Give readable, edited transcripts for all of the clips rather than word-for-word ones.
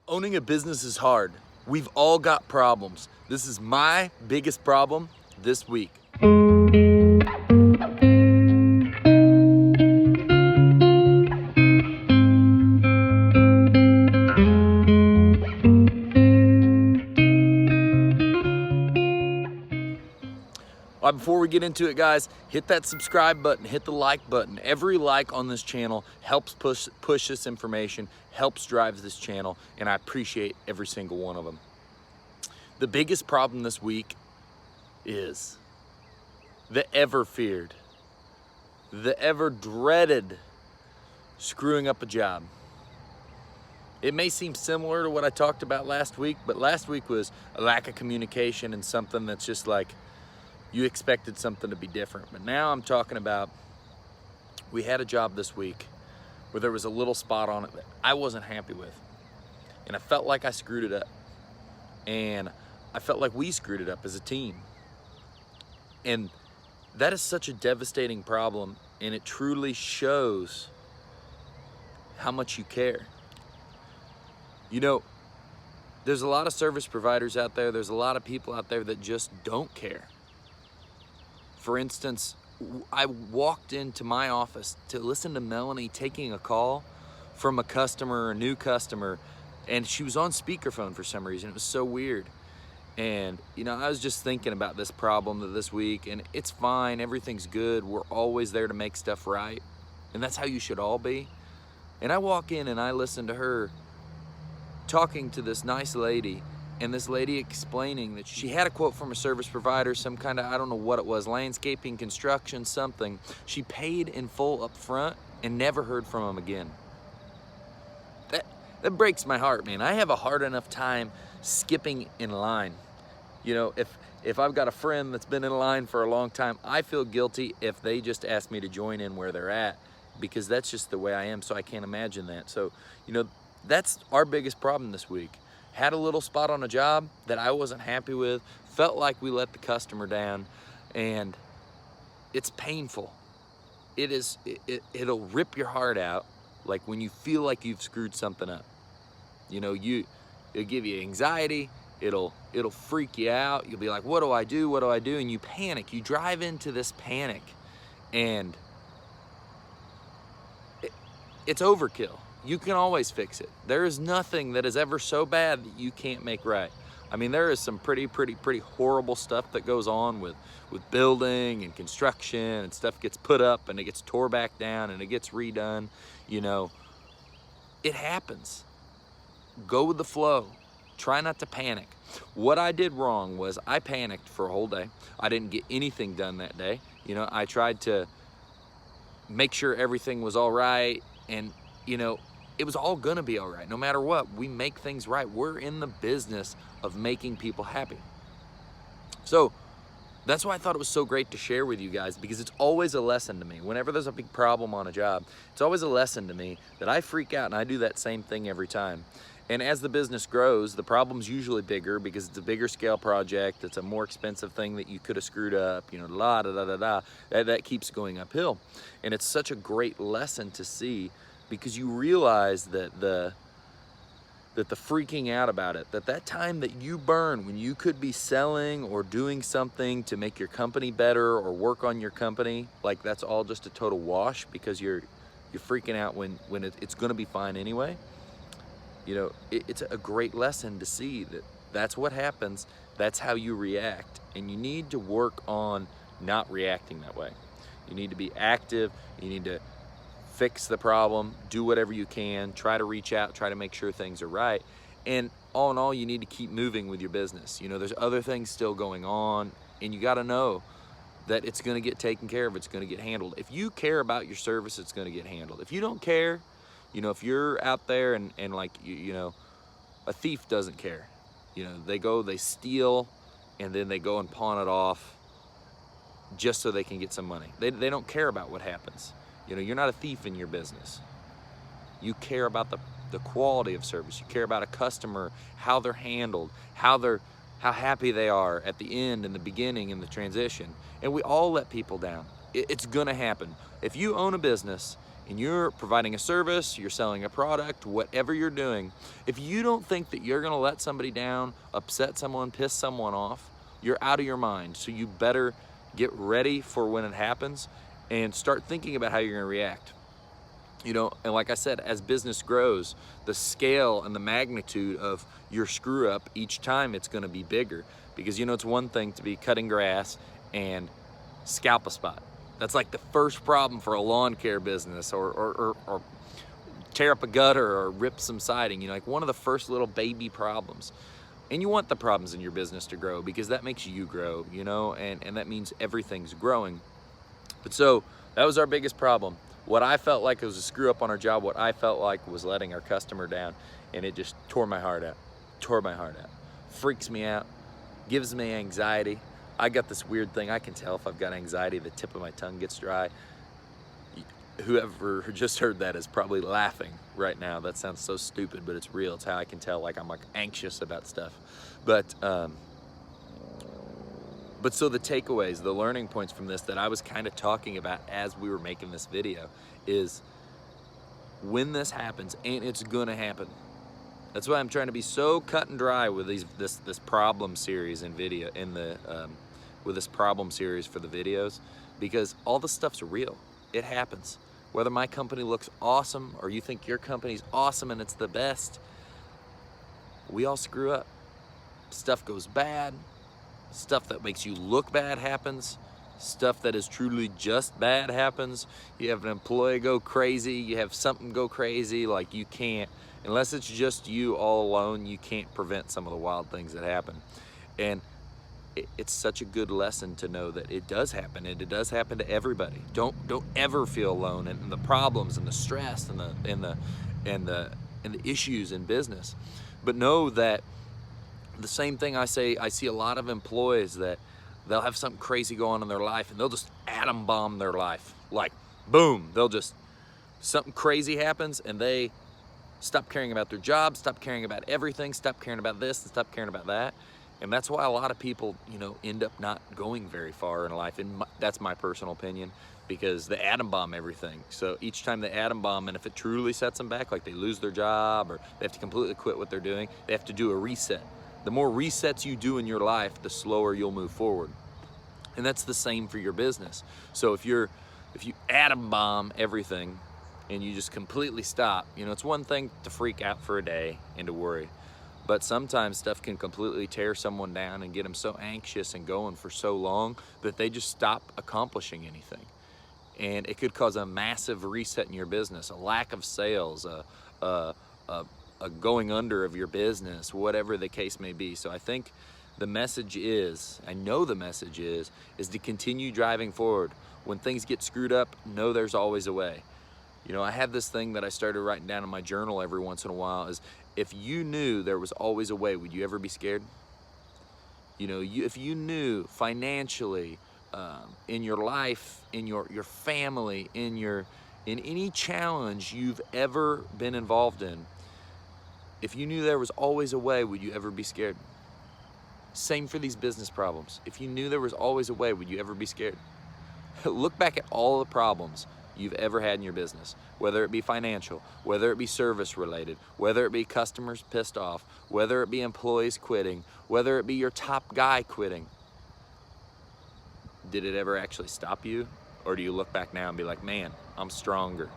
Owning a business is hard. We've all got problems. This is my biggest problem this week. Before we get into it, guys, hit that subscribe button, hit the like button. Every like on this channel helps push this information, helps drive this channel, and I appreciate every single one of them. The biggest problem this week is the ever feared, the ever dreaded screwing up a job. It may seem similar to what I talked about last week, but last week was a lack of communication and something that's just like, you expected something to be different. But now I'm talking about, we had a job this week where there was a little spot on it that I wasn't happy with. And I felt like I screwed it up. And I felt like we screwed it up as a team. And that is such a devastating problem, and it truly shows how much you care. You know, there's a lot of service providers out there, there's a lot of people out there that just don't care. For instance, I walked into my office to listen to Melanie taking a call from a customer, a new customer, and she was on speakerphone for some reason. It was so weird. And, you know, I was just thinking about this problem this week, and it's fine, everything's good. We're always there to make stuff right. And that's how you should all be. And I walk in and I listen to her talking to this nice lady, and this lady explaining that she had a quote from a service provider, some kind of, I don't know what it was, landscaping, construction, something. She paid in full up front and never heard from him again. That breaks my heart, man. I have a hard enough time skipping in line. You know, if I've got a friend that's been in line for a long time, I feel guilty if they just ask me to join in where they're at, because that's just the way I am, so I can't imagine that. So, you know, that's our biggest problem this week. Had a little spot on a job that I wasn't happy with, felt like we let the customer down, and it's painful. It'll rip your heart out, like when you feel like you've screwed something up. You know, it'll give you anxiety, it'll freak you out. You'll be like, what do I do? What do I do? And you panic. You drive into this panic, and it's overkill. You can always fix it. There is nothing that is ever so bad that you can't make right. I mean, there is some pretty horrible stuff that goes on with building and construction, and stuff gets put up and it gets tore back down and it gets redone. You know, it happens. Go with the flow. Try not to panic. What I did wrong was I panicked for a whole day. I didn't get anything done that day. You know, I tried to make sure everything was all right, and, you know, it was all gonna be all right. No matter what, we make things right. We're in the business of making people happy. So that's why I thought it was so great to share with you guys, because it's always a lesson to me. Whenever there's a big problem on a job, it's always a lesson to me that I freak out, and I do that same thing every time. And as the business grows, the problem's usually bigger because it's a bigger scale project. It's a more expensive thing that you could have screwed up, you know, that keeps going uphill. And it's such a great lesson to see, because you realize that the freaking out about it, that time that you burn when you could be selling or doing something to make your company better or work on your company, like that's all just a total wash because you're freaking out when it's gonna be fine anyway. You know, it's a great lesson to see that that's what happens, that's how you react, and you need to work on not reacting that way. You need to be active, you need to fix the problem, do whatever you can, try to reach out, try to make sure things are right. And all in all, you need to keep moving with your business. You know, there's other things still going on, and you gotta know that it's gonna get taken care of, it's gonna get handled. If you care about your service, it's gonna get handled. If you don't care, you know, if you're out there and like, you know, a thief doesn't care. You know, they steal, and then they go and pawn it off just so they can get some money. They don't care about what happens. You know, you're not a thief in your business. You care about the quality of service. You care about a customer, how they're handled, how happy they are at the end and the beginning and the transition. And we all let people down. It's gonna happen. If you own a business and you're providing a service, you're selling a product, whatever you're doing, if you don't think that you're gonna let somebody down, upset someone, piss someone off, you're out of your mind. So you better get ready for when it happens and start thinking about how you're gonna react. You know, and like I said, as business grows, the scale and the magnitude of your screw up each time, it's gonna be bigger. Because, you know, it's one thing to be cutting grass and scalp a spot. That's like the first problem for a lawn care business, or tear up a gutter or rip some siding, you know, like one of the first little baby problems. And you want the problems in your business to grow because that makes you grow, you know, and that means everything's growing. But so that was our biggest problem. What I felt like was a screw up on our job, what I felt like was letting our customer down, and it just tore my heart out, freaks me out, gives me anxiety. I got this weird thing, I can tell if I've got anxiety, the tip of my tongue gets dry. Whoever just heard that is probably laughing right now. That sounds so stupid, but it's real. It's how I can tell like I'm like anxious about stuff. But so the takeaways, the learning points from this that I was kind of talking about as we were making this video is when this happens, and it's gonna happen. That's why I'm trying to be so cut and dry with this problem series in video, with this problem series for the videos, because all this stuff's real. It happens. Whether my company looks awesome or you think your company's awesome and it's the best, we all screw up. Stuff goes bad. Stuff that makes you look bad happens. Stuff that is truly just bad happens. You have an employee go crazy. You have something go crazy. Like you can't, unless it's just you all alone, you can't prevent some of the wild things that happen. And it's such a good lesson to know that it does happen, and it does happen to everybody. Don't ever feel alone in the problems and the stress and the issues in business. But know that the same thing I see a lot of employees that they'll have something crazy go on in their life and they'll just atom bomb their life. Like boom, something crazy happens and they stop caring about their job, stop caring about everything, stop caring about this and stop caring about that. And that's why a lot of people, you know, end up not going very far in life. And that's my personal opinion, because they atom bomb everything. So each time they atom bomb, and if it truly sets them back, like they lose their job or they have to completely quit what they're doing, they have to do a reset. The more resets you do in your life, the slower you'll move forward. And that's the same for your business. So if you atom bomb everything and you just completely stop, you know, it's one thing to freak out for a day and to worry. But sometimes stuff can completely tear someone down and get them so anxious and going for so long that they just stop accomplishing anything. And it could cause a massive reset in your business, a lack of sales, a going under of your business, whatever the case may be. So I think the message is, I know the message is to continue driving forward. When things get screwed up, know there's always a way. You know, I have this thing that I started writing down in my journal every once in a while is, if you knew there was always a way, would you ever be scared? You know, if you knew financially, in your life, in your family, in any challenge you've ever been involved in, if you knew there was always a way, would you ever be scared? Same for these business problems. If you knew there was always a way, would you ever be scared? Look back at all the problems you've ever had in your business, whether it be financial, whether it be service related, whether it be customers pissed off, whether it be employees quitting, whether it be your top guy quitting. Did it ever actually stop you? Or do you look back now and be like, man, I'm stronger.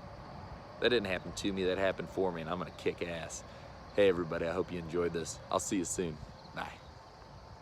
That didn't happen to me, that happened for me, and I'm gonna kick ass. Hey everybody, I hope you enjoyed this. I'll see you soon.